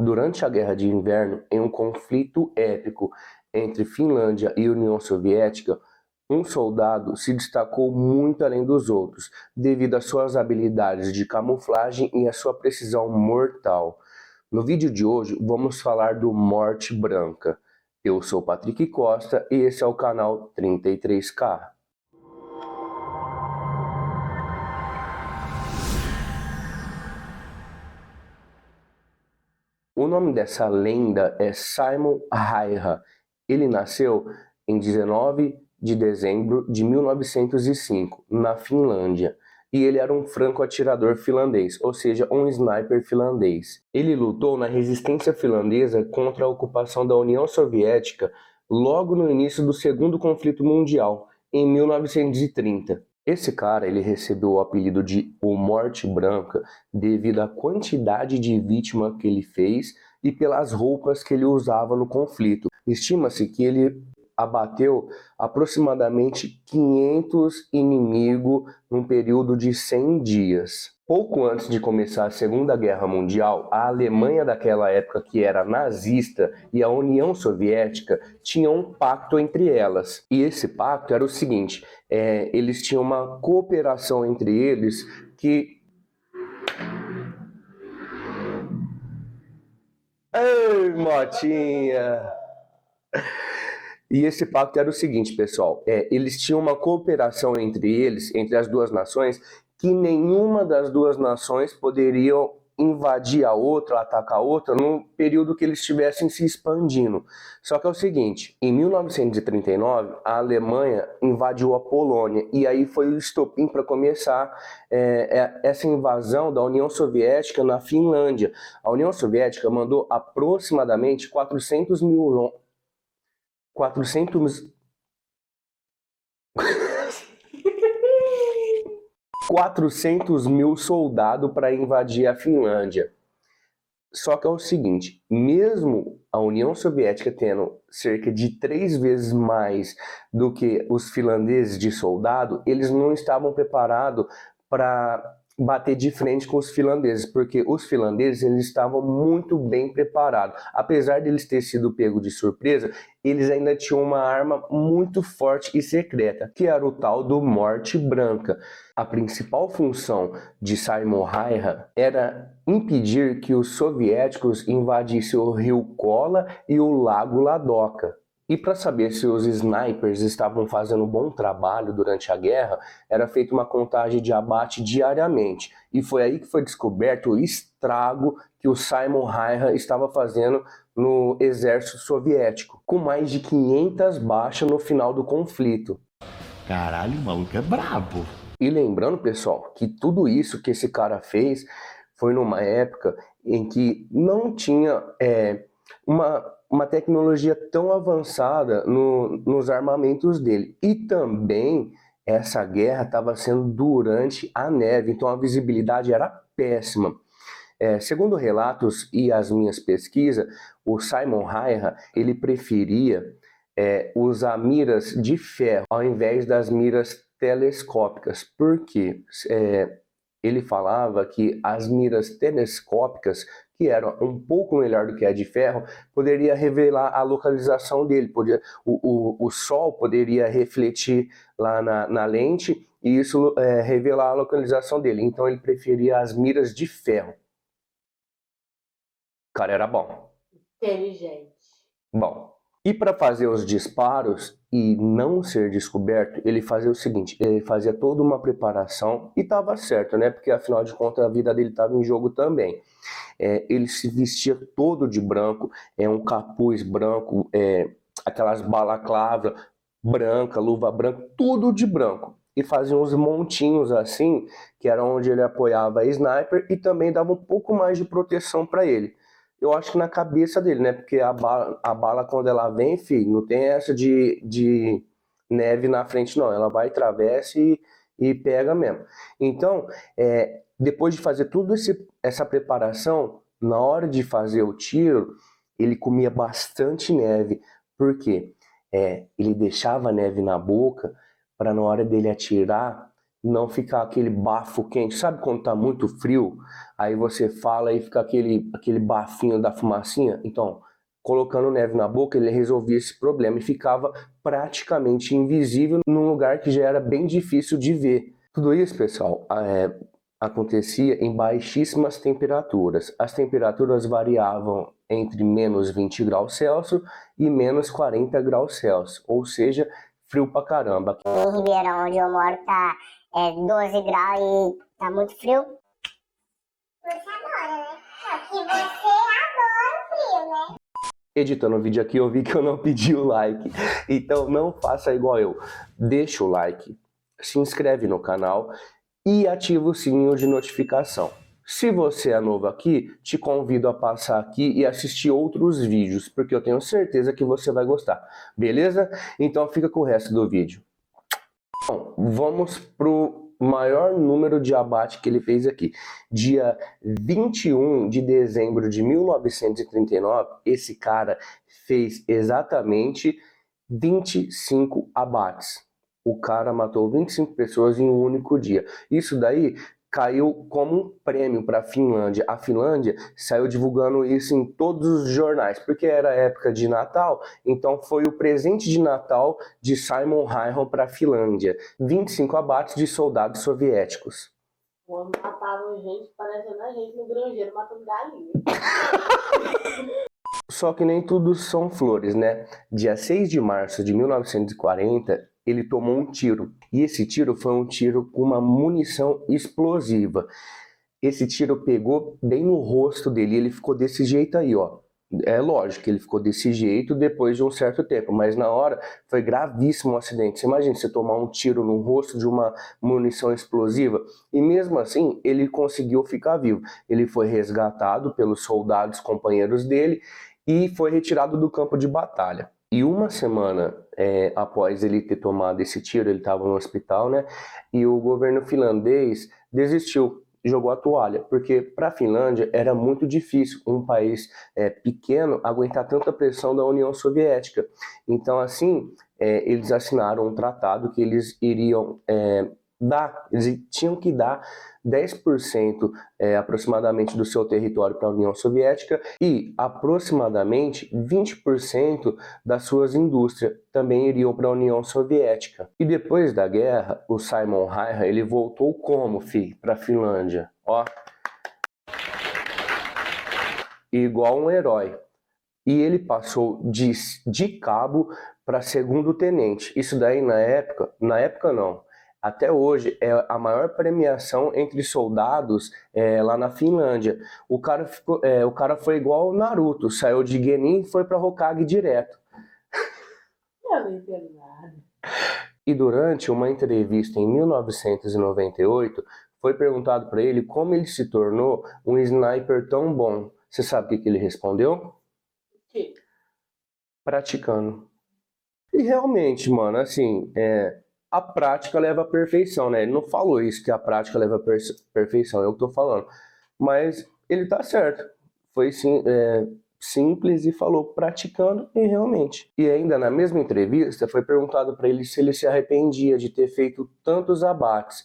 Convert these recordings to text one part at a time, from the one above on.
Durante a Guerra de Inverno, em um conflito épico entre Finlândia e União Soviética, um soldado se destacou muito além dos outros, devido às suas habilidades de camuflagem e à sua precisão mortal. No vídeo de hoje, vamos falar do Morte Branca. Eu sou Patrick Costa e esse é o canal 33K. O nome dessa lenda é Simon Haira. Ele nasceu em 19 de dezembro de 1905, na Finlândia, e ele era um franco-atirador finlandês, ou seja, um sniper finlandês. Ele lutou na resistência finlandesa contra a ocupação da União Soviética logo no início do Segundo Conflito Mundial, em 1930. Esse cara, ele recebeu o apelido de o Morte Branca devido à quantidade de vítimas que ele fez e pelas roupas que ele usava no conflito. Estima-se que ele abateu aproximadamente 500 inimigos num período de 100 dias. Pouco antes de começar a Segunda Guerra Mundial, a Alemanha daquela época, que era nazista, e a União Soviética tinham um pacto entre elas. E esse pacto era o seguinte, eles tinham uma cooperação entre eles que... Ei, Motinha! E esse pacto era o seguinte, pessoal, eles tinham uma cooperação entre eles, entre as duas nações, que nenhuma das duas nações poderiam invadir a outra, atacar a outra, no período que eles estivessem se expandindo. Só que é o seguinte, em 1939, a Alemanha invadiu a Polônia, e aí foi o estopim para começar essa invasão da União Soviética na Finlândia. A União Soviética mandou aproximadamente 400 mil soldados para invadir a Finlândia. Só que é o seguinte, mesmo a União Soviética tendo cerca de 3 vezes mais do que os finlandeses de soldado, eles não estavam preparados para bater de frente com os finlandeses, porque os finlandeses eles estavam muito bem preparados. Apesar de eles terem sido pegos de surpresa, eles ainda tinham uma arma muito forte e secreta, que era o tal do Morte Branca. A principal função de Simon Haira era impedir que os soviéticos invadissem o rio Kola e o lago Ladoga. E para saber se os snipers estavam fazendo um bom trabalho durante a guerra, era feita uma contagem de abate diariamente. E foi aí que foi descoberto o estrago que o Simon Haira estava fazendo no exército soviético, com mais de 500 baixas no final do conflito. Caralho, o maluco é brabo. E lembrando, pessoal, que tudo isso que esse cara fez foi numa época em que não tinha uma tecnologia tão avançada nos armamentos dele. E também essa guerra estava sendo durante a neve, então a visibilidade era péssima. Segundo relatos e as minhas pesquisas, o Simon Haira, ele preferia usar miras de ferro ao invés das miras telescópicas, porque ele falava que as miras telescópicas, que eram um pouco melhor do que a de ferro, poderia revelar a localização dele, o sol poderia refletir lá na lente e isso revelar a localização dele, então ele preferia as miras de ferro. O cara era bom. Inteligente. Bom, e para fazer os disparos e não ser descoberto, ele fazia o seguinte, ele fazia toda uma preparação e estava certo, né? Porque afinal de contas a vida dele estava em jogo também. Ele se vestia todo de branco, um capuz branco, aquelas balaclavas branca, luva branca, tudo de branco. E fazia uns montinhos assim, que era onde ele apoiava a sniper e também dava um pouco mais de proteção para ele. Eu acho que na cabeça dele, né? Porque a bala quando ela vem, filho, não tem essa de neve na frente, não. Ela vai, atravessa e pega mesmo. Então, depois de fazer tudo essa preparação, na hora de fazer o tiro, ele comia bastante neve. Por quê? Ele deixava a neve na boca para na hora dele atirar, não ficar aquele bafo quente. Sabe quando tá muito frio? Aí você fala e fica aquele bafinho da fumacinha? Então, colocando neve na boca, ele resolvia esse problema e ficava praticamente invisível num lugar que já era bem difícil de ver. Tudo isso, pessoal, acontecia em baixíssimas temperaturas. As temperaturas variavam entre menos 20 graus Celsius e menos 40 graus Celsius, ou seja, frio pra caramba. Em Ribeirão, onde eu moro, tá 12 graus e tá muito frio. Você adora, né? Só que você adora o frio, né? Editando o vídeo aqui, eu vi que eu não pedi o like. Então não faça igual eu. Deixa o like, se inscreve no canal e ativa o sininho de notificação. Se você é novo aqui, te convido a passar aqui e assistir outros vídeos, porque eu tenho certeza que você vai gostar. Beleza? Então fica com o resto do vídeo. Bom, vamos pro maior número de abate que ele fez aqui. Dia 21 de dezembro de 1939, esse cara fez exatamente 25 abates. O cara matou 25 pessoas em um único dia. Isso daí caiu como um prêmio para a Finlândia. A Finlândia saiu divulgando isso em todos os jornais, porque era época de Natal, então foi o presente de Natal de Simon Raiho para a Finlândia. 25 abates de soldados soviéticos. O homem matava gente parecendo a gente no granjeiro matando galinha. Só que nem tudo são flores, né? Dia 6 de março de 1940, ele tomou um tiro. E esse tiro foi um tiro com uma munição explosiva. Esse tiro pegou bem no rosto dele, ele ficou desse jeito aí, ó. É lógico que ele ficou desse jeito depois de um certo tempo, mas na hora foi gravíssimo o acidente. Você imagina você tomar um tiro no rosto de uma munição explosiva? E mesmo assim, ele conseguiu ficar vivo. Ele foi resgatado pelos soldados companheiros dele e foi retirado do campo de batalha. E uma semana após ele ter tomado esse tiro, ele estava no hospital, né? E o governo finlandês desistiu, jogou a toalha, porque para a Finlândia era muito difícil um país pequeno aguentar tanta pressão da União Soviética. Então, assim, eles assinaram um tratado que eles iriam eles tinham que dar 10% aproximadamente do seu território para a União Soviética e aproximadamente 20% das suas indústrias também iriam para a União Soviética. E depois da guerra, o Simon Raiho, ele voltou como, para a Finlândia? Ó, igual um herói. E ele passou de cabo para segundo tenente. Isso daí na época não. Até hoje é a maior premiação entre soldados lá na Finlândia. O cara foi igual o Naruto, saiu de Genin e foi para Hokage direto. Eu não entendo nada. E durante uma entrevista em 1998, foi perguntado para ele como ele se tornou um sniper tão bom. Você sabe o que ele respondeu? O quê? Praticando. E realmente, mano, assim, a prática leva à perfeição, né? Ele não falou isso, que a prática leva à perfeição, eu que tô falando. Mas ele tá certo. Foi sim, simples e falou praticando e realmente. E ainda na mesma entrevista foi perguntado para ele se ele se arrependia de ter feito tantos abates,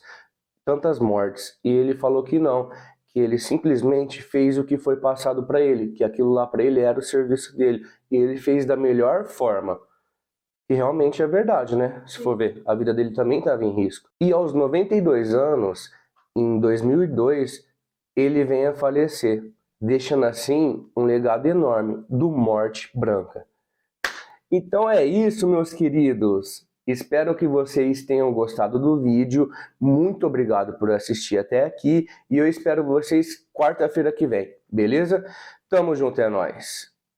tantas mortes. E ele falou que não, que ele simplesmente fez o que foi passado para ele, que aquilo lá para ele era o serviço dele. E ele fez da melhor forma. E realmente é verdade, né? Se for ver, a vida dele também estava em risco. E aos 92 anos, em 2002, ele vem a falecer, deixando assim um legado enorme do Morte Branca. Então é isso, meus queridos. Espero que vocês tenham gostado do vídeo. Muito obrigado por assistir até aqui. E eu espero vocês quarta-feira que vem, beleza? Tamo junto, é nóis.